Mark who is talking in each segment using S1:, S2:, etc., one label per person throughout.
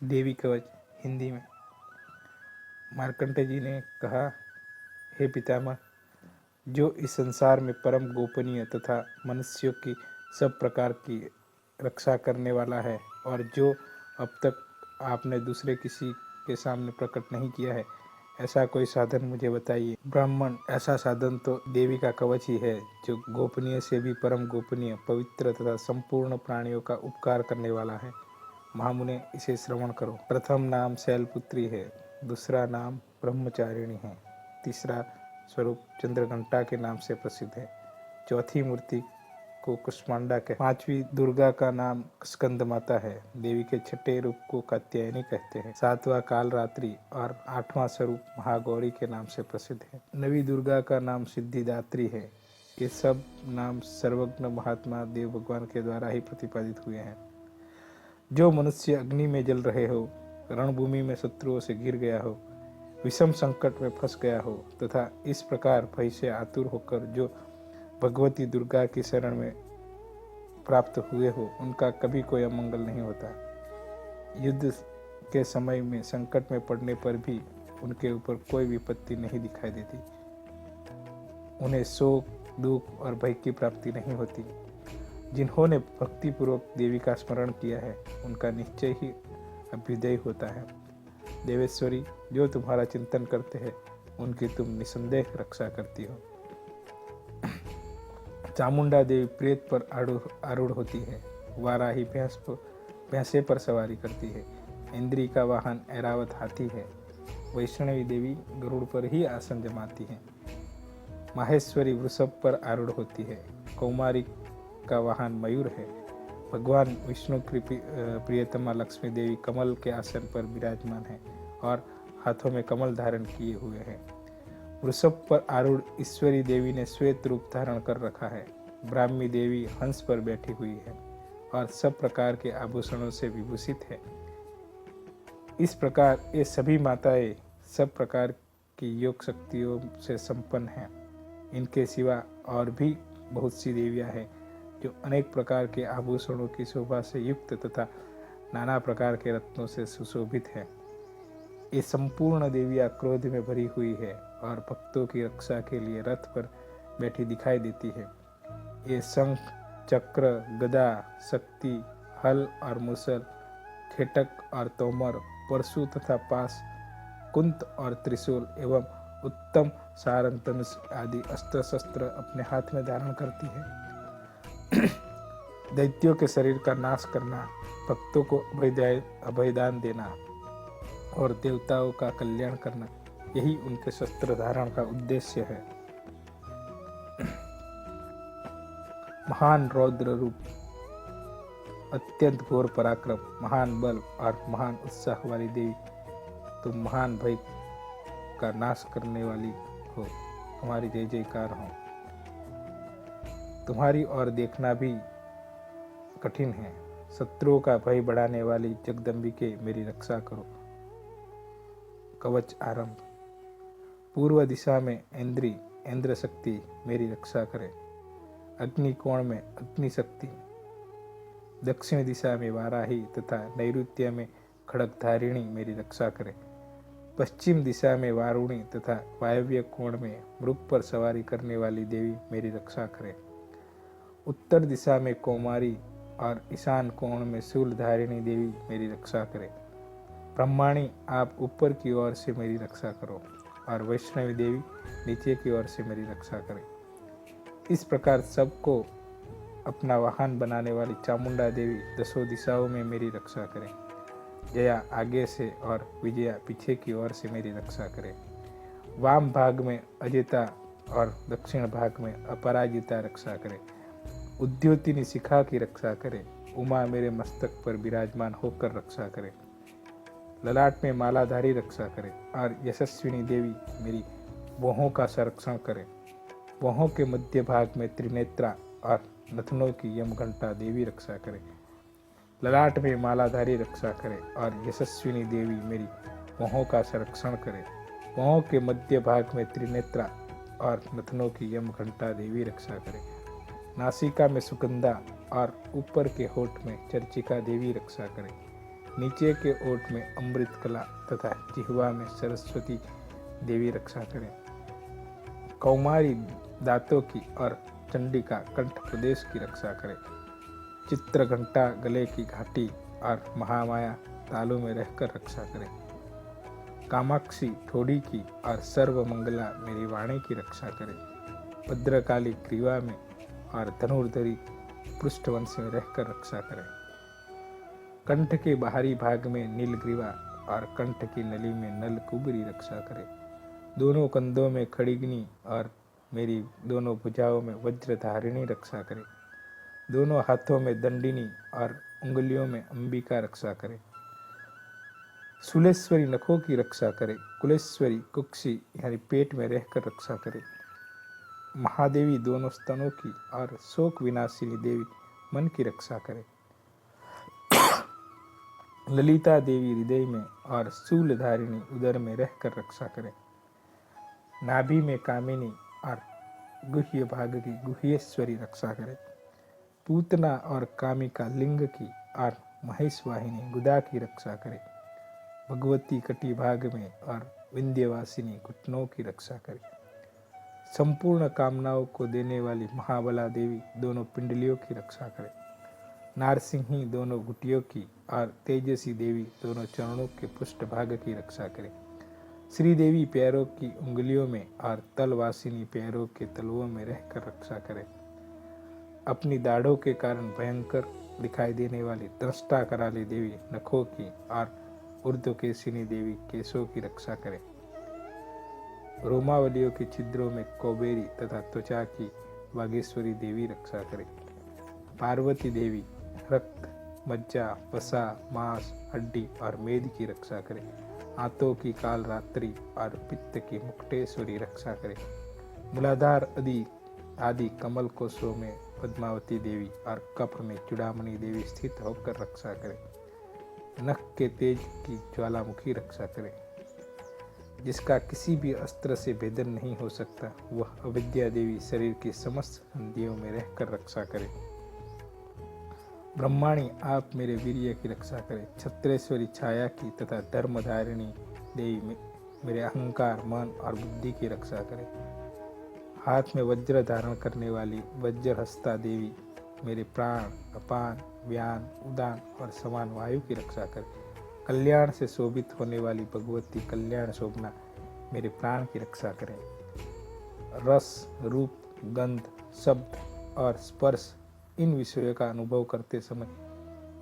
S1: देवी कवच हिंदी में। मार्कंडेय जी ने कहा, हे पितामह, जो इस संसार में परम गोपनीय तथा मनुष्यों की सब प्रकार की रक्षा करने वाला है और जो अब तक आपने दूसरे किसी के सामने प्रकट नहीं किया है, ऐसा कोई साधन मुझे बताइए। ब्राह्मण, ऐसा साधन तो देवी का कवच ही है, जो गोपनीय से भी परम गोपनीय, पवित्र तथा संपूर्ण प्राणियों का उपकार करने वाला है। महामुने, इसे श्रवण करो। प्रथम नाम शैलपुत्री है, दूसरा नाम ब्रह्मचारिणी है, तीसरा स्वरूप चंद्रघंटा के नाम से प्रसिद्ध है, चौथी मूर्ति को कुष्मांडा के, पांचवी दुर्गा का नाम स्कंद माता है, देवी के छठे रूप को कात्यायनी कहते हैं, सातवां कालरात्रि और आठवां स्वरूप महागौरी के नाम से प्रसिद्ध है, नवी दुर्गा का नाम सिद्धिदात्री है। ये सब नाम सर्वज्ञ महात्मा देव भगवान के द्वारा ही प्रतिपादित हुए हैं। जो मनुष्य अग्नि में जल रहे हो, रणभूमि में शत्रुओं से घिर गया हो, विषम संकट में फंस गया हो तथा इस प्रकार भय से आतुर होकर जो भगवती दुर्गा की शरण में प्राप्त हुए हो, उनका कभी कोई अमंगल नहीं होता। युद्ध के समय में संकट में पड़ने पर भी उनके ऊपर कोई विपत्ति नहीं दिखाई देती। उन्हें शोक, दुख और भय की प्राप्ति नहीं होती। जिन्होंने भक्तिपूर्वक देवी का स्मरण किया है, उनका निश्चय ही अभ्युदय होता है। देवेश्वरी, जो तुम्हारा चिंतन करते हैं, उनकी तुम निसंदेह रक्षा करती हो। चामुंडा देवी प्रेत पर आरूढ़ होती है, वाराही भैंसे पर सवारी करती है, इंद्री का वाहन ऐरावत हाथी है, वैष्णवी देवी गरुड़ पर ही आसन जमाती है, माहेश्वरी वृषभ पर आरूढ़ होती है, कौमारी का वाहन मयूर है, भगवान विष्णु की प्रियतमा लक्ष्मी देवी कमल के आसन पर विराजमान है और हाथों में कमल धारण किए हुए हैं। वृषभ पर आरूढ़ ईश्वरी देवी ने श्वेत रूप धारण कर रखा है। ब्राह्मी देवी हंस पर बैठी हुई है और सब प्रकार के आभूषणों से विभूषित है। इस प्रकार ये सभी माताएं सब प्रकार की योग शक्तियों से संपन्न हैं। इनके सिवा और भी बहुत सी देवियां हैं जो अनेक प्रकार के आभूषणों की शोभा से युक्त तथा नाना प्रकार के रत्नों से सुशोभित है। ये संपूर्ण देवियां क्रोध में भरी हुई है और भक्तों की रक्षा के लिए रथ पर बैठी दिखाई देती है। ये शंख, चक्र, गदा, शक्ति, हल और मुसल, खेटक और तोमर, परशु तथा पास, कुंत और त्रिशूल एवं उत्तम सारंग धनुष आदि अस्त्र शस्त्र अपने हाथ में धारण करती है। दैत्यों के शरीर का नाश करना, भक्तों को अभयदान देना और देवताओं का कल्याण करना, यही उनके शस्त्र धारण का उद्देश्य है। महान रौद्र रूप, अत्यंत घोर पराक्रम, महान बल और महान उत्साह वाली देवी, तुम महान भय का नाश करने वाली हो, हमारी जय जयकार हो। तुम्हारी ओर देखना भी कठिन है। शत्रुओं का भय बढ़ाने वाली जगदम्बिके, मेरी रक्षा करो। कवच आरंभ। पूर्व दिशा में इंद्र शक्ति मेरी रक्षा करे। अग्नि कोण में अग्नि शक्ति, दक्षिण दिशा में वाराही तथा नैऋत्य में खड़गधारिणी मेरी रक्षा करे। पश्चिम दिशा में वारुणी तथा वायव्य कोण में मृग पर सवारी करने वाली देवी मेरी रक्षा करे। उत्तर दिशा में कौमारी और ईशान कोण में शूलधारिणी देवी मेरी रक्षा करे। ब्रह्माणी, आप ऊपर की ओर से मेरी रक्षा करो और वैष्णवी देवी नीचे की ओर से मेरी रक्षा करे। इस प्रकार सबको अपना वाहन बनाने वाली चामुंडा देवी दसों दिशाओं में मेरी रक्षा करे। जया आगे से और विजया पीछे की ओर से मेरी रक्षा करे। वाम भाग में अजिता और दक्षिण भाग में अपराजिता रक्षा करे। उद्योतिनी शिखा की रक्षा करे। उमा मेरे मस्तक पर विराजमान होकर रक्षा करे। ललाट में मालाधारी रक्षा करे और यशस्विनी देवी मेरी भौहों का संरक्षण करे। भौहों के मध्य भाग में त्रिनेत्रा और नथनों की यमघंटा देवी रक्षा करे। ललाट में मालाधारी रक्षा करे और यशस्विनी देवी मेरी भौहों का संरक्षण करे। भौहों के मध्य भाग में त्रिनेत्रा और नथनों की यमघंटा देवी रक्षा करे। नासिका में सुगंधा और ऊपर के होठ में चर्चिका देवी रक्षा करे। नीचे के ओठ में अमृत कला तथा जिह्वा में सरस्वती देवी रक्षा करें। कौमारी दांतों की और चंडिका कंठ प्रदेश की रक्षा करें। चित्रघंटा गले की घाटी और महामाया तालू में रहकर रक्षा करें। कामाक्षी ठोड़ी की और सर्वमंगला मेरी वाणी की रक्षा करें। भद्रकाली ग्रीवा में और धनुर्धरी पृष्ठवंश में रहकर रक्षा करें। कंठ के बाहरी भाग में नीलग्रीवा और कंठ की नली में नलकुबरी रक्षा करें। दोनों कंधों में खड़िगनी और मेरी दोनों भुजाओं में वज्रधारिणी रक्षा करे। दोनों हाथों में दंडिनी और उंगलियों में अंबिका रक्षा करे। सुलेश्वरी नखों की रक्षा करे। कुलेश्वरी कुक्षी यानी पेट में रहकर रक्षा करे। महादेवी दोनों स्तनों की और शोक विनाशिनी देवी मन की रक्षा करे। ललिता देवी हृदय में और शूलधारिणी उदर में रहकर रक्षा करे। नाभि में कामिनी और गुह्य भाग की गुह्येश्वरी रक्षा करे। पूतना और कामिका लिंग की और महेशवाहिनी गुदा की रक्षा करे। भगवती कटी भाग में और विंध्यवासिनी घुटनों की रक्षा करे। संपूर्ण कामनाओं को देने वाली महाबला देवी दोनों पिंडलियों की रक्षा करे। नारसिंही दोनों घुटियों की और तेजसी देवी दोनों चरणों के पृष्ठ भाग की रक्षा करे। श्रीदेवी पैरों की उंगलियों में और तलवासिनी पैरों के तलवों में रहकर रक्षा करे। अपनी दाढ़ों के कारण भयंकर दिखाई देने वाली दृष्टा कराली देवी नखों की और ऊर्ध्वकेशिनी देवी केशों की रक्षा करे। रोमावलियों के छिद्रों में कौबेरी तथा त्वचा की वागेश्वरी देवी रक्षा करे। पार्वती देवी रक्त, मज्जा, वसा, मांस, हड्डी और मेद की रक्षा करे। आंतों की काल रात्रि और पित्त की मुक्टेश्वरी रक्षा करे। मूलाधार आदि कमल कोशों में पद्मावती देवी और कप में चूड़ामणि देवी स्थित होकर रक्षा करे। नख के तेज की ज्वालामुखी रक्षा करे। जिसका किसी भी अस्त्र से भेदन नहीं हो सकता, वह अविद्या देवी शरीर की समस्त संधियों में रहकर रक्षा करे। ब्रह्माणी आप मेरे वीर्य की रक्षा करें। छत्रेश्वरी छाया की तथा धर्मधारिणी देवी मेरे अहंकार, मन और बुद्धि की रक्षा करें। हाथ में वज्र धारण करने वाली वज्रहस्ता देवी मेरे प्राण, अपान, व्यान, उदान और समान वायु की रक्षा करें। कल्याण से शोभित होने वाली भगवती कल्याण शोभना मेरे प्राण की रक्षा करें। रस, रूप, गंध, शब्द और स्पर्श इन विषयों का अनुभव करते समय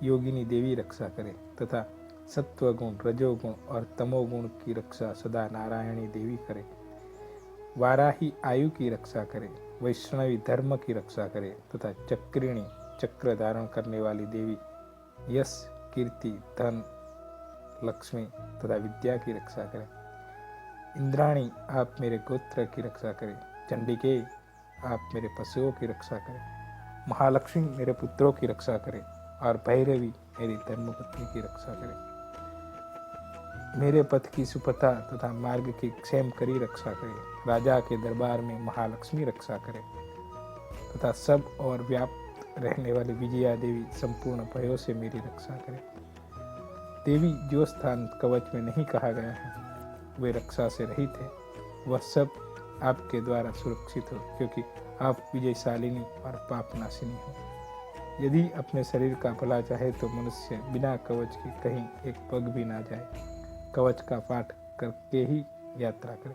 S1: योगिनी देवी रक्षा करे तथा सत्वगुण, रजोगुण और तमोगुण की रक्षा सदा नारायणी देवी करे। वाराही आयु की रक्षा करे। वैष्णवी धर्म की रक्षा करे तथा चक्रिणी चक्र धारण करने वाली देवी यश, कीर्ति, धन, लक्ष्मी तथा विद्या की रक्षा करें। इंद्राणी आप मेरे गोत्र की रक्षा करें। चंडिके आप मेरे पशुओं की रक्षा करें। महालक्ष्मी मेरे पुत्रों की रक्षा करें और भैरवी मेरी धर्मपत्नी की रक्षा करें। मेरे पथ की सुपथा तथा मार्ग की क्षेम करी रक्षा करें। राजा के दरबार में महालक्ष्मी रक्षा करें तथा सब और व्याप्त रहने वाली विजया देवी संपूर्ण भयों से मेरी रक्षा करें। देवी जो स्थान कवच में नहीं कहा गया है वे रक्षा से रहित है, वह सब आपके द्वारा सुरक्षित हो, क्योंकि आप विजयशालिनी और पापनाशिनी हो। यदि अपने शरीर का भला चाहे तो मनुष्य बिना कवच के कहीं एक पग भी ना जाए। कवच का पाठ करके ही यात्रा करे।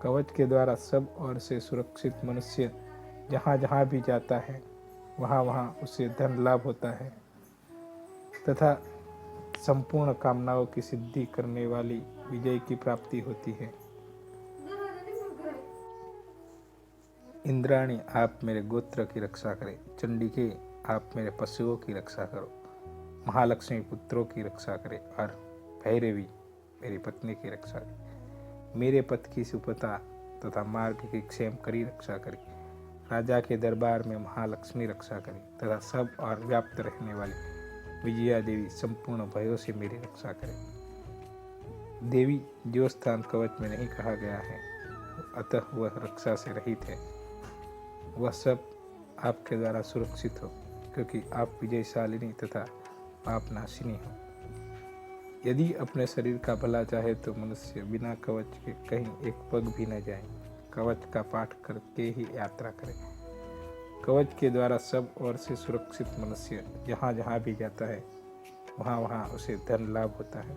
S1: कवच के द्वारा सब ओर से सुरक्षित मनुष्य जहाँ जहाँ भी जाता है वहाँ वहाँ उसे धन लाभ होता है तथा संपूर्ण कामनाओं की सिद्धि करने वाली विजय की प्राप्ति होती है। इंद्राणी आप मेरे गोत्र की रक्षा करें। चंडिके आप मेरे पशुओं की रक्षा करो। महालक्ष्मी पुत्रों की रक्षा करे और भैरवी मेरी पत्नी की रक्षा करे। मेरे पथ की सुपथा तथा मार्ग की क्षेम करी रक्षा करे। राजा के दरबार में महालक्ष्मी रक्षा करे तथा सब और व्याप्त रहने वाली विजया देवी संपूर्ण भयों से मेरी रक्षा करे। देवी जो स्थान कवच में नहीं कहा गया है अतः वह रक्षा से रहित है, वह सब आपके द्वारा सुरक्षित हो, क्योंकि आप विजयशालिनी तथा पापनाशिनी हो। यदि अपने शरीर का भला चाहे तो मनुष्य बिना कवच के कहीं एक पग भी न जाए, कवच का पाठ करके ही यात्रा करे। कवच के द्वारा सब ओर से सुरक्षित मनुष्य जहाँ जहाँ भी जाता है वहाँ वहाँ उसे धन लाभ होता है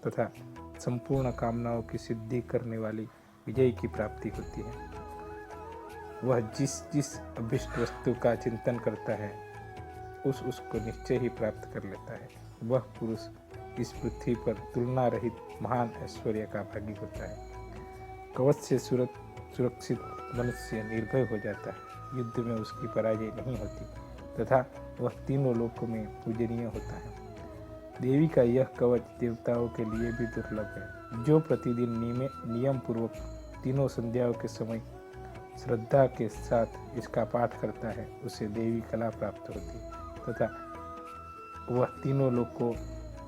S1: तथा संपूर्ण कामनाओं की सिद्धि करने वाली विजय की प्राप्ति होती है। वह जिस जिस अभिष्ट वस्तु का चिंतन करता है उसको निश्चय ही प्राप्त कर लेता है। वह पुरुष इस पृथ्वी पर तुलना रहित महान ऐश्वर्य का भागी होता है। कवच से सुरक्षित मनुष्य निर्भय हो जाता है, युद्ध में उसकी पराजय नहीं होती तथा वह तीनों लोकों में पूजनीय होता है। देवी का यह कवच देवताओं के लिए भी दुर्लभ है। जो प्रतिदिन नियम पूर्वक तीनों संध्याओं के समय श्रद्धा के साथ इसका पाठ करता है उसे देवी कला प्राप्त होती तथा वह तीनों लोकों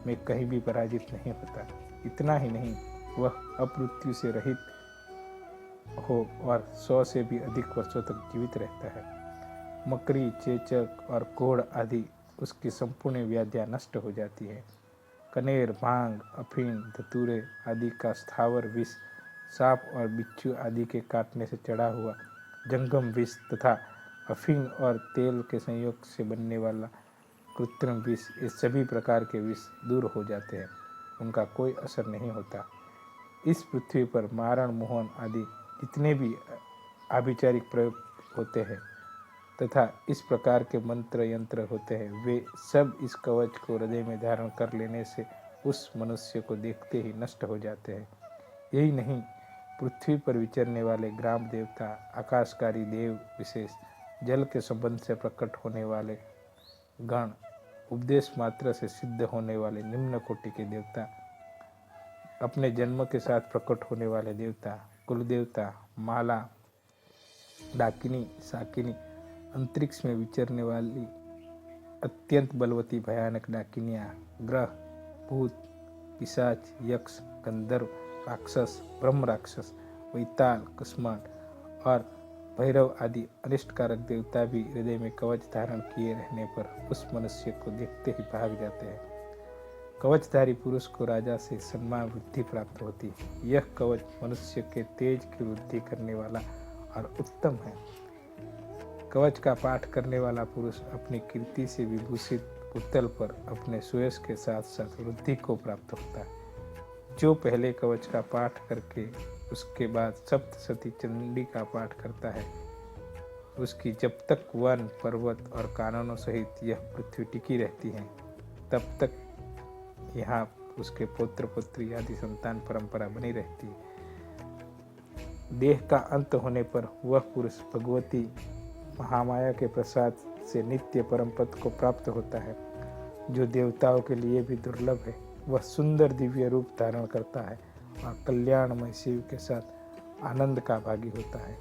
S1: में कहीं भी पराजित नहीं होता। इतना ही नहीं, वह अपमृत्यु से रहित हो और 100 से भी अधिक वर्षों तक जीवित रहता है। मकड़ी, चेचक और कोढ़ आदि उसकी संपूर्ण व्याधियाँ नष्ट हो जाती है। कनेर, भांग, अफीम, धतूरे आदि का स्थावर विष, सांप और बिच्छू आदि के काटने से चढ़ा हुआ जंगम विष तथा अफीम और तेल के संयोग से बनने वाला कृत्रिम विष, ये सभी प्रकार के विष दूर हो जाते हैं, उनका कोई असर नहीं होता। इस पृथ्वी पर मारण, मोहन आदि जितने भी आभिचारिक प्रयोग होते हैं तथा इस प्रकार के मंत्र यंत्र होते हैं, वे सब इस कवच को हृदय में धारण कर लेने से उस मनुष्य को देखते ही नष्ट हो जाते हैं। यही नहीं, पृथ्वी पर विचरने वाले ग्राम देवता, आकाशकारी देव विशेष, जल के संबंध से प्रकट होने वाले गण, उपदेश मात्र से सिद्ध होने वाले निम्न कोटि के देवता, अपने जन्म के साथ प्रकट होने वाले देवता, कुलदेवता, माला, डाकिनी, साकिनी, अंतरिक्ष में विचरने वाली अत्यंत बलवती भयानक डाकिनियाँ, ग्रह, भूत, पिशाच, यक्ष, गंधर्व, राक्षस, ब्रह्म राक्षस, वैताल, कुष्मांड और भैरव आदि अनिष्टकारक देवता भी हृदय में कवच धारण किए रहने पर उस मनुष्य को देखते ही भाग जाते हैं। कवचधारी पुरुष को राजा से सम्मान वृद्धि प्राप्त होती है। यह कवच मनुष्य के तेज की वृद्धि करने वाला और उत्तम है। कवच का पाठ करने वाला पुरुष अपनी कीर्ति से विभूषित भूतल पर अपने सुयश के साथ साथ वृद्धि को प्राप्त होता है। जो पहले कवच का पाठ करके उसके बाद सप्तशती चंडी का पाठ करता है, उसकी जब तक वन, पर्वत और कानूनों सहित यह पृथ्वी टिकी रहती है, तब तक यहाँ उसके पुत्र पुत्री आदि संतान परंपरा बनी रहती है। देह का अंत होने पर वह पुरुष भगवती महामाया के प्रसाद से नित्य परम पद को प्राप्त होता है, जो देवताओं के लिए भी दुर्लभ है। वह सुंदर दिव्य रूप धारण करता है और कल्याणमय शिव के साथ आनंद का भागी होता है।